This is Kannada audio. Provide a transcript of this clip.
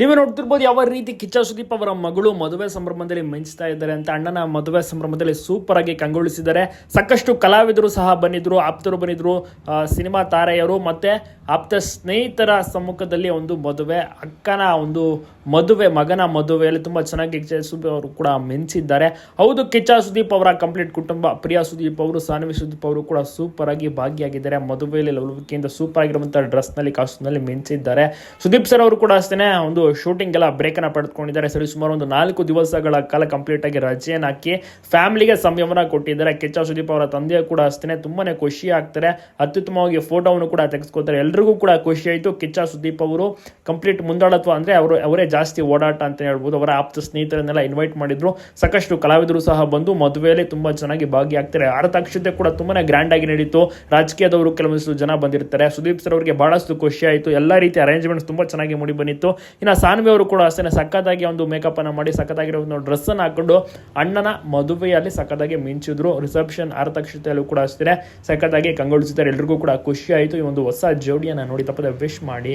ನೀವೇ ನೋಡ್ತಿರ್ಬೋದು ಯಾವ ರೀತಿ ಕಿಚ್ಚ ಸುದೀಪ್ ಅವರ ಮಗಳು ಮದುವೆ ಸಂಭ್ರಮದಲ್ಲಿ ಮಿಂಚ್ತಾ ಇದ್ದಾರೆ ಅಂತ. ಅಣ್ಣನ ಮದುವೆ ಸಂಭ್ರಮದಲ್ಲಿ ಸೂಪರ್ ಆಗಿ ಕಂಗೊಳಿಸಿದ್ದಾರೆ. ಸಾಕಷ್ಟು ಕಲಾವಿದರು ಸಹ ಬಂದಿದ್ರು, ಆಪ್ತರು ಬಂದಿದ್ರು, ಸಿನಿಮಾ ತಾರೆಯರು ಮತ್ತೆ ಆಪ್ತ ಸ್ನೇಹಿತರ ಸಮ್ಮುಖದಲ್ಲಿ ಒಂದು ಮದುವೆ, ಅಕ್ಕನ ಒಂದು ಮದುವೆ, ಮಗನ ಮದುವೆಯಲ್ಲಿ ತುಂಬಾ ಚೆನ್ನಾಗಿ ಕಿಚ್ಚ ಸುದೀಪ್ ಅವರು ಕೂಡ ಮಿಂಚಿದ್ದಾರೆ. ಹೌದು, ಕಿಚ್ಚ ಸುದೀಪ್ ಅವರ ಕಂಪ್ಲೀಟ್ ಕುಟುಂಬ, ಪ್ರಿಯಾ ಸುದೀಪ್ ಅವರು, ಸಾನ್ವಿ ಸುದೀಪ್ ಅವರು ಕೂಡ ಸೂಪರ್ ಆಗಿ ಭಾಗಿಯಾಗಿದ್ದಾರೆ. ಮದುವೆಯಲ್ಲಿ ಲವಲವಿಕೆಯಿಂದ ಸೂಪರ್ ಆಗಿರುವಂತಹ ಡ್ರೆಸ್ ನಲ್ಲಿ, ಕಾಸ್ಟ್ಯೂಮ್ ನಲ್ಲಿ ಮಿಂಚಿದ್ದಾರೆ. ಸುದೀಪ್ ಸರ್ ಅವರು ಕೂಡ ಅಷ್ಟೇ ಒಂದು ಶೂಟಿಂಗ್ ಎಲ್ಲ ಬ್ರೇಕ್ ಅನ್ನ ಪಡೆದುಕೊಂಡಿದ್ದಾರೆ. ಸರಿ, ಸುಮಾರು ಒಂದು 4 ದಿವಸಗಳ ಕಾಲ ಕಂಪ್ಲೀಟ್ ಆಗಿ ರಜೆಯನ್ನು ಹಾಕಿ ಫ್ಯಾಮಿಲಿಗೆ ಸಮಯವನ್ನ ಕೊಟ್ಟಿದ್ದಾರೆ. ಕಿಚ್ಚ ಸುದೀಪ್ ಅವರ ತಂದೆ ಕೂಡ ಅಷ್ಟೇ ತುಂಬಾನೇ ಖುಷಿ ಆಗ್ತಾರೆ. ಅತ್ಯುತ್ತಮವಾಗಿ ಫೋಟೋವನ್ನು ಕೂಡ ತೆಗೆದುಕೊಳ್ತಾರೆ. ಎಲ್ರಿಗೂ ಕೂಡ ಖುಷಿ ಆಯಿತು. ಕಿಚ್ಚ ಸುದೀಪ್ ಅವರು ಕಂಪ್ಲೀಟ್ ಮುಂದಾಳತ್ವ ಅಂದ್ರೆ ಅವರೇ ಜಾಸ್ತಿ ಓಡಾಟ ಅಂತ ಹೇಳ್ಬೋದು. ಅವರ ಆಪ್ತ ಸ್ನೇಹಿತರನ್ನೆಲ್ಲ ಇನ್ವೈಟ್ ಮಾಡಿದ್ರು. ಸಾಕಷ್ಟು ಕಲಾವಿದರು ಸಹ ಬಂದು ಮದುವೆಯಲ್ಲಿ ತುಂಬಾ ಚೆನ್ನಾಗಿ ಭಾಗಿಯಾಗ್ತಾರೆ. ಆರತಕ್ಷತೆ ಕೂಡ ತುಂಬಾನೇ ಗ್ರ್ಯಾಂಡ್ ಆಗಿ ನಡೀತು. ರಾಜಕೀಯದವರು ಕೆಲವೊಂದಿಷ್ಟು ಜನ ಬಂದಿರ್ತಾರೆ. ಸುದೀಪ್ ಸರ್ ಅವರಿಗೆ ಬಹಳಷ್ಟು ಖುಷಿ ಆಯಿತು. ಎಲ್ಲ ರೀತಿಯ ಅರೇಂಜ್ಮೆಂಟ್ಸ್ ತುಂಬಾ ಚೆನ್ನಾಗಿ ಮೂಡಿ ಬಂದಿತ್ತು. ಇನ್ನು ಸಾನ್ವಿ ಅವರು ಕೂಡ ಅಷ್ಟೇ ಸಖತ್ತಾಗಿ ಒಂದು ಮೇಕಪ್ ಅನ್ನು ಮಾಡಿ ಸಖತ್ತಾಗಿರೋ ಒಂದು ಡ್ರೆಸ್ ಅನ್ನು ಹಾಕೊಂಡು ಅಣ್ಣನ ಮದುವೆಯಲ್ಲಿ ಸಖತ್ತಾಗಿ ಮಿಂಚಿದ್ರು. ರಿಸೆಪ್ಷನ್ ಆರತಕ್ಷತೆಯಲ್ಲೂ ಕೂಡ ಅಷ್ಟೇ ಸಖತ್ತಾಗಿ ಕಂಗೊಳಿಸಿದ್ದಾರೆ. ಎಲ್ರಿಗೂ ಕೂಡ ಖುಷಿ ಆಯಿತು. ಈ ಒಂದು ಹೊಸ ಜೋಡಿಯನ್ನು ನೋಡಿ ತಪ್ಪದೆ ವಿಶ್ ಮಾಡಿ.